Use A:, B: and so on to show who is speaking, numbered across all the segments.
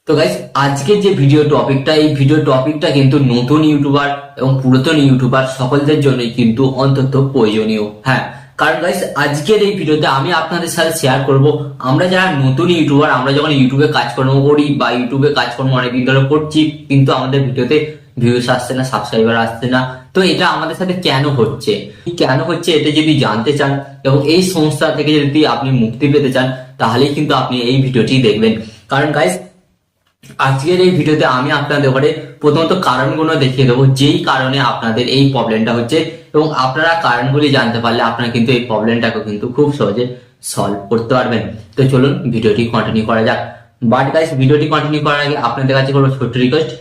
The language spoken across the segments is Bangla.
A: তো গাইস আজকে যে ভিডিও টপিকটা কিন্তু নতুন ইউটিউবার এবং পুরাতন ইউটিউবার সকলদের জন্যই কিন্তু অন্তত প্রয়োজনীয়। হ্যাঁ, কারণ গাইস আজকের এই ভিডিওতে আমি আপনাদের সাথে শেয়ার করব আমরা যারা নতুন ইউটিউবার, আমরা যখন ইউটিউবে কাজকর্ম করি বা ইউটিউবে কাজকর্ম অনেকদিন ধরে করছি কিন্তু আমাদের ভিডিওতে ভিউস আসছে না, সাবস্ক্রাইবার আসছে না, তো এটা আমাদের সাথে কেন হচ্ছে এটা যদি জানতে চান এবং এই সমস্যা থেকে যদি আপনি মুক্তি পেতে চান তাহলেই কিন্তু আপনি এই ভিডিওটি দেখবেন। কারণ গাইস আজকের এই ভিডিওতে আমি আপনাদের ঘরে প্রথমত কারণগুলো দেখিয়ে দেবো যেই কারণে আপনাদের এই প্রবলেমটা হচ্ছে, এবং আপনারা কারণগুলি জানতে পারলে আপনারা কিন্তু এই প্রবলেমটাকে কিন্তু খুব সহজে সলভ করতে পারবেন। তো চলুন ভিডিওটি কন্টিনিউ করা যাক। বাট গাইস ভিডিওটি কন্টিনিউ করার আগে আপনাদের কাছে করবো ছোট্ট রিকোয়েস্ট,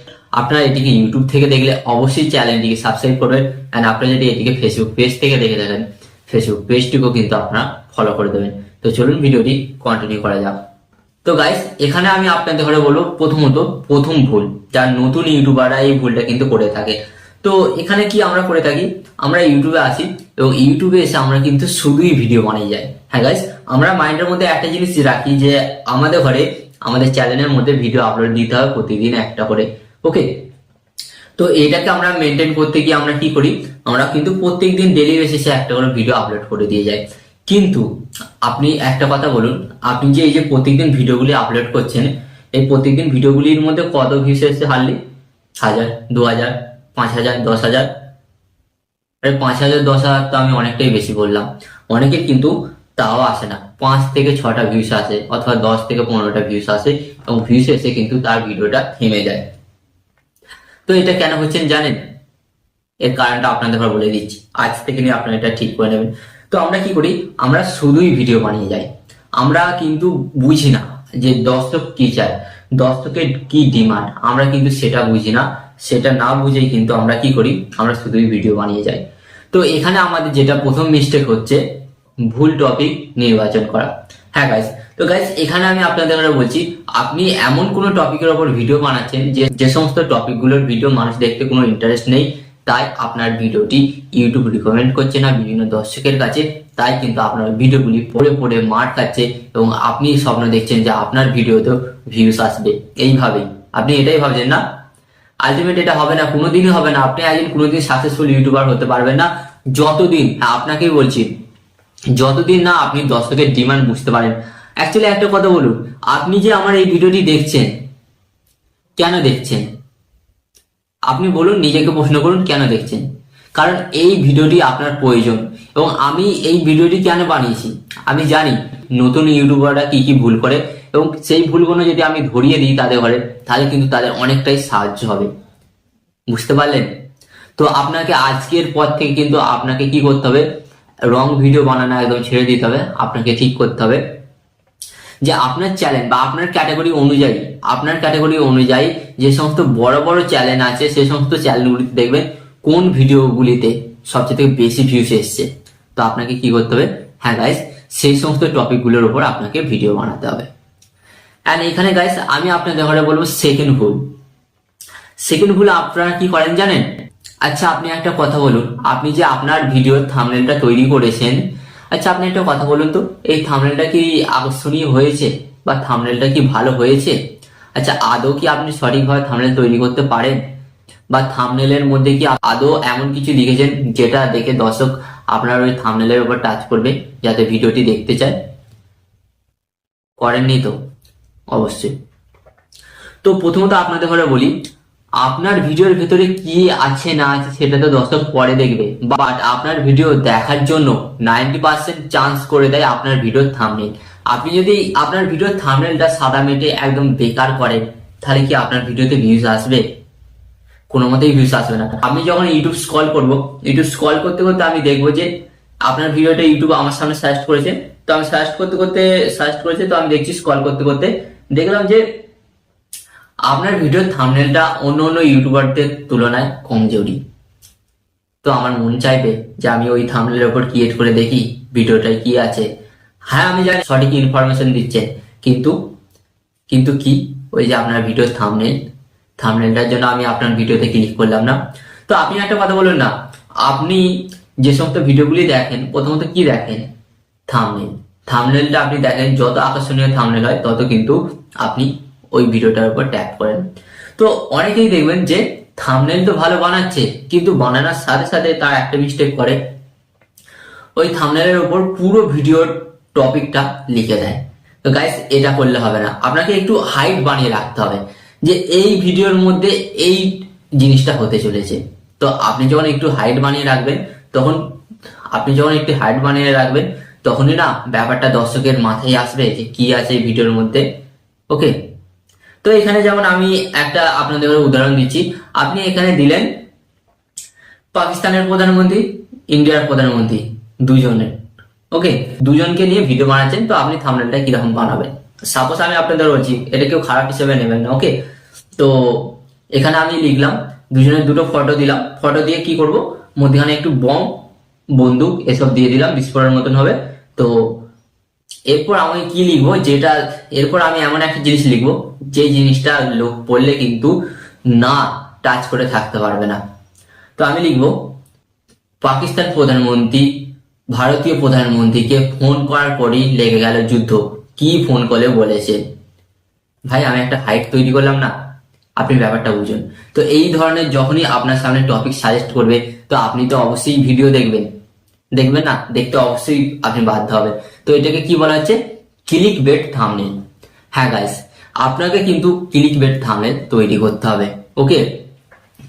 A: আপনারা এটিকে ইউটিউব থেকে দেখলে অবশ্যই চ্যানেলটিকে সাবস্ক্রাইব করবেন, এন্ড আপনারা যদি এটিকে ফেসবুক পেজ থেকে দেখে থাকেন ফেসবুক পেজটিকেও কিন্তু আপনারা ফলো করে দেবেন। তো চলুন ভিডিওটি কন্টিনিউ করা যাক। তো গাইস এখানে আমি আপনাদের ঘরে বলবো প্রথম ভুল যার নতুন ইউটিউবাররা এই ভুলটা কিন্তু করে থাকে। তো এখানে কি আমরা করে থাকি, আমরা ইউটিউবে আসি এবং ইউটিউবে এসে আমরা কিন্তু শুধুই ভিডিও বানিয়ে যাই। হ্যাঁ গাইস, আমরা মাইন্ডের মধ্যে একটা জিনিস রাখি যে আমাদের ঘরে আমাদের চ্যানেলের মধ্যে ভিডিও আপলোড দিতে হবে প্রতিদিন একটা করে। ওকে, তো এটাকে আমরা মেনটেন করতে গিয়ে আমরা কি করি, আমরা কিন্তু প্রত্যেকদিন ডেইলি বেসিসে একটা করে ভিডিও আপলোড করে দিয়ে যাই। কিন্তু আপনি একটা কথা বলুন, আপনি যে এই যে প্রত্যেকদিন ভিডিওগুলি আপলোড করছেন, এই প্রত্যেকদিন ভিডিওগুলির মধ্যে কত ভিউস এসেছে? হার্ডলি 1000, 2000, 5000, 10,000। আরে 5000, 10,000 তো আমি অনেকটাই বেশি বললাম। অনেকের কিন্তু তাও আসে না, 5 থেকে 6টা ভিউস আসে অথবা 10 থেকে 15টা ভিউস আসে, এবং ভিউস এসে কিন্তু তার ভিডিওটা থেমে যায়। তো এটা কেন হচ্ছেন জানেন? এর কারণটা আপনাদের বলে দিচ্ছি, আজ থেকে নিয়ে আপনারা এটা ঠিক করে নেবেন। তো আমরা কি করি, আমরা শুধুই ভিডিও বানিয়ে যাই। আমরা কিন্তু বুঝি না যে দর্শক কি চায়, দর্শকের কি ডিমান্ড, আমরা কিন্তু সেটা বুঝি না। সেটা না বুঝেই কিন্তু আমরা কি করি, আমরা শুধুই ভিডিও বানিয়ে যাই। তো এখানে আমাদের যেটা প্রথম মিস্টেক হচ্ছে, ভুল টপিক নির্বাচন করা। হ্যাঁ গাইস, তো গাইস এখানে আমি আপনাদের বলছি, আপনি এমন কোনো টপিকের উপর ভিডিও বানাচ্ছেন যে সমস্ত টপিকগুলোর ভিডিও মানুষ দেখতে কোনো ইন্টারেস্ট নেই, তাই আপনার ভিডিওটি ইউটিউব রিকমেন্ড করছে না বিভিন্ন দর্শকের কাছে, তাই কিন্তু আপনার ভিডিওগুলি পড়ে পড়ে মার খাচ্ছে এবং আপনি স্বপ্ন দেখছেন যে আপনার ভিডিওতেও ভিউস আসবে। এইভাবেই আপনি এটাই ভাবছেন না, আলটিমেট এটা হবে না, কোনোদিনই হবে না। আপনি একদিন কোনোদিন সাকসেসফুল ইউটিউবার হতে পারবেন না যতদিন, হ্যাঁ আপনাকেই বলছি, যতদিন না আপনি দর্শকের ডিমান্ড বুঝতে পারেন। অ্যাকচুয়ালি একটা কথা বলুন, আপনি যে আমার এই ভিডিওটি দেখছেন, কেন দেখছেন? আপনি বলুন, নিজেকে প্রশ্ন করুন কেন দেখছেন। কারণ এই ভিডিওটি আপনার প্রয়োজন, এবং আমি এই ভিডিওটি কেন বানিয়েছি আমি জানি নতুন ইউটিউবাররা কি কি ভুল করে, এবং সেই ভুলগুলো যদি আমি ধরিয়ে দিই তাদের ঘরে, তাহলে কিন্তু তাদের অনেকটাই সাহায্য হবে। বুঝতে পারলেন? তো আপনাকে আজকের পর থেকে কিন্তু আপনাকে কি করতে হবে, রং ভিডিও বানানো একদম ছেড়ে দিতে হবে। আপনাকে ঠিক করতে হবে যে আপনার চ্যানেল বা আপনার ক্যাটাগরি অনুযায়ী যে সমস্ত বড় বড় চ্যানেল আছে সেই সমস্ত চ্যানেলগুলিতে দেখবেন কোন ভিডিওগুলিতে সবচেয়ে বেশি ভিউস এসছে। তো আপনাকে কি করতে হবে, হ্যাঁ গাইস সেই সমস্ত টপিকগুলোর উপর আপনাকে ভিডিও বানাতে হবে। এন্ড এখানে গাইস আমি আপনাদের ঘরে বলবো সেকেন্ড ভুল আপনারা কি করেন জানেন? আচ্ছা আপনি একটা কথা বলুন, আপনি যে আপনার ভিডিওর থাম্বনেলটা তৈরি করেছেন, আচ্ছা আপনি একটা কথা বলুন তো, এই থাম্বনেলটা কি আকর্ষণীয় হয়েছে বা থাম্বনেলটা কি ভালো হয়েছে? আচ্ছা আদৌ কি আপনি সঠিকভাবে থাম্বনেল তৈরি করতে পারেন, বা থাম্বনেলের মধ্যে কি আদৌ এমন কিছু লিখেছেন যেটা দেখে দর্শক আপনার ওই থাম্বনেলের উপর টাচ করবে যাতে ভিডিওটি দেখতে চায়? করেননি তো? অবশ্যই। তো প্রথমত আপনাদের ঘরে বলি, আপনার ভিডিওর ভেতরে কি আছে না আছে সেটা তো দর্শক পরে দেখবে, বাট আপনার ভিডিও দেখার জন্য 90% চান্স করে দেয় আপনার ভিডিওর থাম্বনেল। আপনি যদি আপনার ভিডিওর থাম্বনেলটা সাদা মেটে একদম বেকার করেন, তাহলে কি আপনার ভিডিওতে ভিউজ আসবে? কোনো মতেই ভিউজ আসবে না। আমি যখন ইউটিউব স্ক্রল করতে করতে আমি দেখবো যে আপনার ভিডিওটা ইউটিউব আমার সামনে সার্চ করেছে, তো আমি সার্চ করেছে, তো আমি দেখছি স্ক্রল করতে করতে দেখলাম যে আপনার ভিডিওর থাম্বনেলটা অন্য ইউটিউবারদের তুলনায় কমজোরি। তো আমার মন চাইবে যে আমি ওই থাম্বনেলের উপর ক্রিয়েট করে দেখি ভিডিওটায় কি আছে। হ্যাঁ আমি জানি সঠিক ইনফরমেশন দিচ্ছেন, কিন্তু কি, ওই যে আপনার ভিডিওর থাম্বনেলটার জন্য আমি আপনার ভিডিওতে ক্লিক করলাম না। তো আপনি একটা কথা বলুন না, আপনি যে সমস্ত ভিডিওগুলি দেখেন প্রথমত কি দেখেন? থাম্বনেলটা আপনি দেখেন, যত আকর্ষণীয় থাম্বনেল হয় তত কিন্তু আপনি ওই ভিডিওটার উপর ট্যাপ করেন। তো অনেকেই দেখবেন যে থাম্বনেল তো ভালো বানাচ্ছে, কিন্তু বানানোর সাথে সাথে তার একটা মিস্টেক করে, ওই থাম্বনেলের উপর পুরো ভিডিওর টপিকটা লিখে দেয়। তো গাইস এটা করলে হবে না, আপনাকে একটু হাইট বানিয়ে রাখতে হবে যে এই ভিডিওর মধ্যে এই জিনিসটা হতে চলেছে। তো আপনি যখন একটু হাইট বানিয়ে রাখবেন তখনই না ব্যাপারটা দর্শকের মাথায় আসবে যে কি আছে এই ভিডিওর মধ্যে। ওকে, তো এখানে যেমন আমি একটা আপনাদের উদাহরণ দিচ্ছি, আপনি এখানে দিলেন পাকিস্তানের প্রধানমন্ত্রী, ইন্ডিয়ার প্রধানমন্ত্রী, দুজনের, ওকে, দুজনকে নিয়ে ভিডিও বানাচ্ছেন, তো আপনি থাম্বনেলটা কিরকম বানাবেন। সাপোজ আমি আপনাদের বলছি, এটা কেউ খারাপ হিসেবে নেবেন না, ওকে। তো এখানে আমি লিখলাম, দুজনের দুটো ফটো দিলাম, ফটো দিয়ে কি করব, মধ্যখানে একটু বম, বন্দুক এসব দিয়ে দিলাম, বিস্ফোরণের মতন হবে। তো এরপর আমি কি লিখবো, এরপর আমি এমন একটা জিনিস লিখবো যে জিনিসটা লোক পড়লে কিন্তু না টাচ করে থাকতে পারবে না। তো আমি লিখবো, পাকিস্তান প্রধানমন্ত্রী ভারতীয় প্রধানমন্ত্রীকে ফোন করার পরই লেগে গেল যুদ্ধ, কি ফোন কলে বলেছে। ভাই আমি একটা হাইট তৈরি করলাম না, আপনি ব্যাপারটা বুঝুন। তো এই ধরনের যখনই আপনার সামনে টপিক সাজেস্ট করবে, তো আপনি তো অবশ্যই ভিডিও দেখবেন না, দেখতে অবশ্যই আপনি বাধ্য হবে। তো এটাকে কি বলা হচ্ছে, ক্লিক বেট থাম্বনেল। হ্যাঁ গাইস, আপনাকে কিন্তু ক্লিক বেট থাম্বনেল তৈরি করতে হবে, ওকে।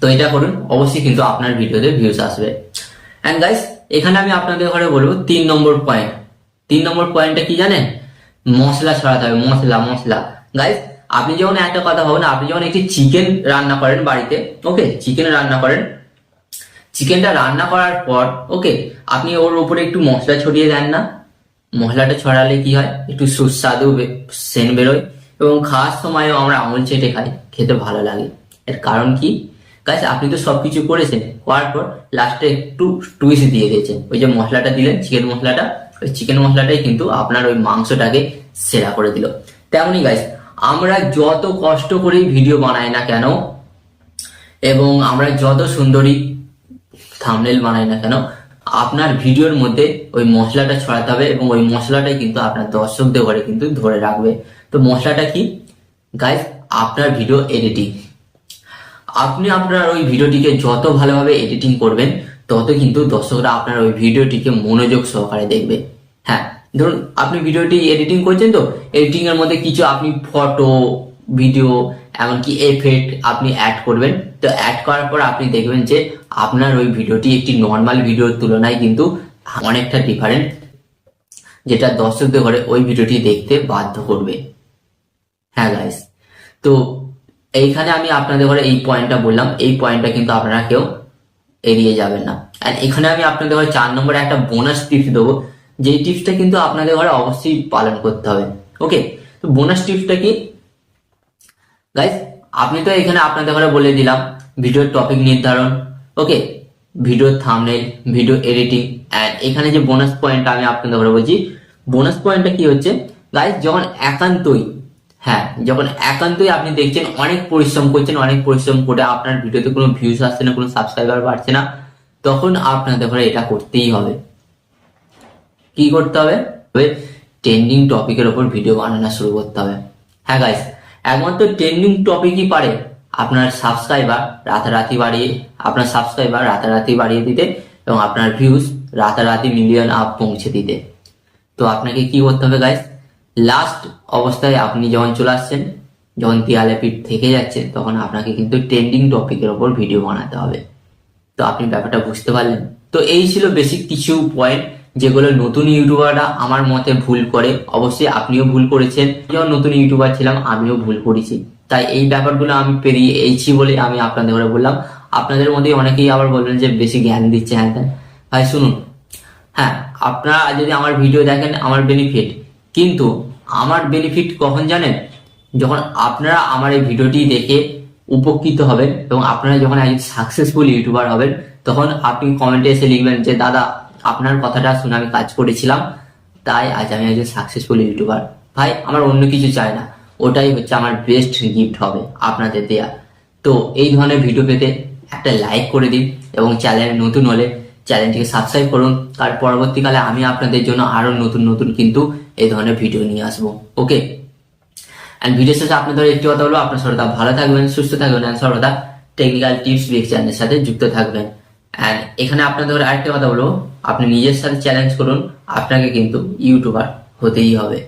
A: তো এটা করুন, অবশ্যই কিন্তু আপনার ভিডিওতে ভিউজ আসবে। এন্ড গাইস, এখানে আমি আপনাদের ঘরে বলবো 3 নম্বর পয়েন্ট। 3 নম্বর পয়েন্টটা কি জানেন, মশলা ছড়াতে হবে, মশলা। গাইস, আপনি যখন একটা কথা ভাবুন, আপনি যখন একটি চিকেন রান্না করেন বাড়িতে, ওকে, চিকেনটা রান্না করার পর, ওকে, আপনি ওর উপরে একটু মশলা ছড়িয়ে দেন না। মশলাটা ছড়ালে কি হয়, একটু সুস্বাদু সেন্ট বেরোয়, এবং খাওয়ার সময়ও আমরা আঙুল চেটে খাই, খেতে ভালো লাগে। এর কারণ কি গাইস, আপনি তো সবকিছু করেছেন, করার পর লাস্টে একটু টুইস্ট দিয়ে দিয়েছেন, ওই যে মশলাটা দিলেন, চিকেন মশলাটা, ওই চিকেন মশলাটাই কিন্তু আপনার ওই মাংসটাকে সেরা করে দিল। তেমনই গাইস, আমরা যত কষ্ট করে ভিডিও বানাই না কেন, এবং আমরা যত সুন্দরী থাম্বনেল বানাই না কেন, আপনার ভিডিওর মধ্যে ওই মশলাটা ছড়াতে হবে, এবং ওই মশলাটাই কিন্তু আপনার দর্শকদের ঘরে কিন্তু ধরে রাখবে। তো মশলাটা কি গাইস, আপনার ভিডিও এডিটিং। আপনি আপনার ওই ভিডিওটিকে যত ভালোভাবে এডিটিং করবেন, তত কিন্তু দর্শকরা আপনার ওই ভিডিওটিকে মনোযোগ সহকারে দেখবে। হ্যাঁ, ধরুন আপনি ভিডিওটি এডিটিং করছেন, তো এডিটিং এর মধ্যে কিছু আপনি ফটো, ভিডিও, এমনকি এফেক্ট আপনি অ্যাড করবেন। তো অ্যাড করার পর আপনি দেখবেন যে আপনার ওই ভিডিওটি একটি নর্মাল ভিডিওর তুলনায় কিন্তু অনেকটা ডিফারেন্ট, যেটা দর্শকদের ঘরে ওই ভিডিওটি দেখতে বাধ্য করবে। হ্যাঁ গাইস, তো এইখানে আমি আপনাদের ঘরে এই পয়েন্টটা বললাম, এই পয়েন্টটা কিন্তু আপনারা কেউ এড়িয়ে যাবেন না। আর এখানে আমি আপনাদের ঘরে 4 নম্বরে একটা বোনাস টিপস দেবো, যেই টিপসটা কিন্তু আপনাদের ঘরে অবশ্যই পালন করতে হবে, ওকে। তো বোনাস টিপসটা কি গাইস, আপনি তো এখানে আপনাদের ঘরে বলে দিলাম ভিডিওর টপিক নির্ধারণ, okay, video thumbnail, video editing. And এখানে যে বোনাস পয়েন্টটা আমি আপনাদের ঘরে বলছি, বোনাস পয়েন্টটা কি হচ্ছে গাইস, যখন একান্তই আপনি দেখছেন অনেক পরিশ্রম করছেন, অনেক পরিশ্রম করে আপনার ভিডিওতে কোনো ভিউজ আসছে না, কোনো সাবস্ক্রাইবার বাড়ছে না, তখন আপনাদের ঘরে এটা করতেই হবে। কি করতে হবে, ট্রেন্ডিং টপিকের উপর ভিডিও বানানো শুরু করতে হবে। হ্যাঁ গাইস, একমাত্র ট্রেন্ডিং টপিকই পারে আপনার সাবস্ক্রাইবার রাতারাতি বাড়িয়ে দিতে, এবং আপনার ভিউজ রাতারাতি মিলিয়ন আপ পৌঁছে দিতে। তো আপনাকে কি করতে হবে গাইস, লাস্ট অবস্থায় আপনি যখন চলে আসছেন, যখন দেয়ালে পিঠ থেকে যাচ্ছে, তখন আপনাকে কিন্তু ট্রেন্ডিং টপিকের ওপর ভিডিও বানাতে হবে। তো আপনি ব্যাপারটা বুঝতে পারলেন। তো এই ছিল বেসিক কিছু পয়েন্ট, যেগুলো নতুন ইউটিউবাররা আমার মতে ভুল করে। অবশ্যই আপনিও ভুল করেছেন, যখন নতুন ইউটিউবার ছিলাম আমিও ভুল করেছি, তাই এই ব্যাপারগুলো আমি পেরিয়ে এইছি বলে আমি আপনাদের ঘরে বললাম। আপনাদের মধ্যে অনেকেই আবার বলবেন যে বেশি জ্ঞান দিচ্ছে, হ্যাঁ ভাই শুনুন, হ্যাঁ আপনারা যদি আমার ভিডিও দেখেন আমার বেনিফিট, কিন্তু আমার বেনিফিট কখন জানেন, যখন আপনারা আমার এই ভিডিওটি দেখে উপকৃত হবেন, এবং আপনারা যখন একজন সাকসেসফুল ইউটিউবার হবেন, তখন আপনি কমেন্টে এসে লিখবেন যে দাদা আপনার কথাটা শুনে আমি কাজ করেছিলাম, তাই আজ আমি একজন সাকসেসফুল ইউটিউবার। ভাই আমার অন্য কিছু চাই না, ওটাই হচ্ছে আমার বেস্ট গিফট হবে আপনাদের দেয়া। তো এই ধরনের ভিডিও পেতে একটা লাইক করে দিন, এবং চ্যানেলে নতুন হলে চ্যানেলটিকে সাবস্ক্রাইব করুন, তার পরবর্তীকালে আমি আপনাদের জন্য আরো নতুন কিন্তু এই ধরনের ভিডিও নিয়ে আসবো, ওকে। এন্ড ভিডিও শেষে আপনাদের একটি কথা হলো, আপনার সর্বদা ভালো থাকবেন, সুস্থ থাকবেন এন্ড সর্বদা টেকনিক্যাল টিপস ভিডিও চ্যানেলের সাথে যুক্ত থাকবেন। এন্ড এখানে আপনাদের আরেকটা কথা হলো, আপনি নিজের সাথে চ্যালেঞ্জ করুন, আপনাকে কিন্তু ইউটিউবার হতেই হবে।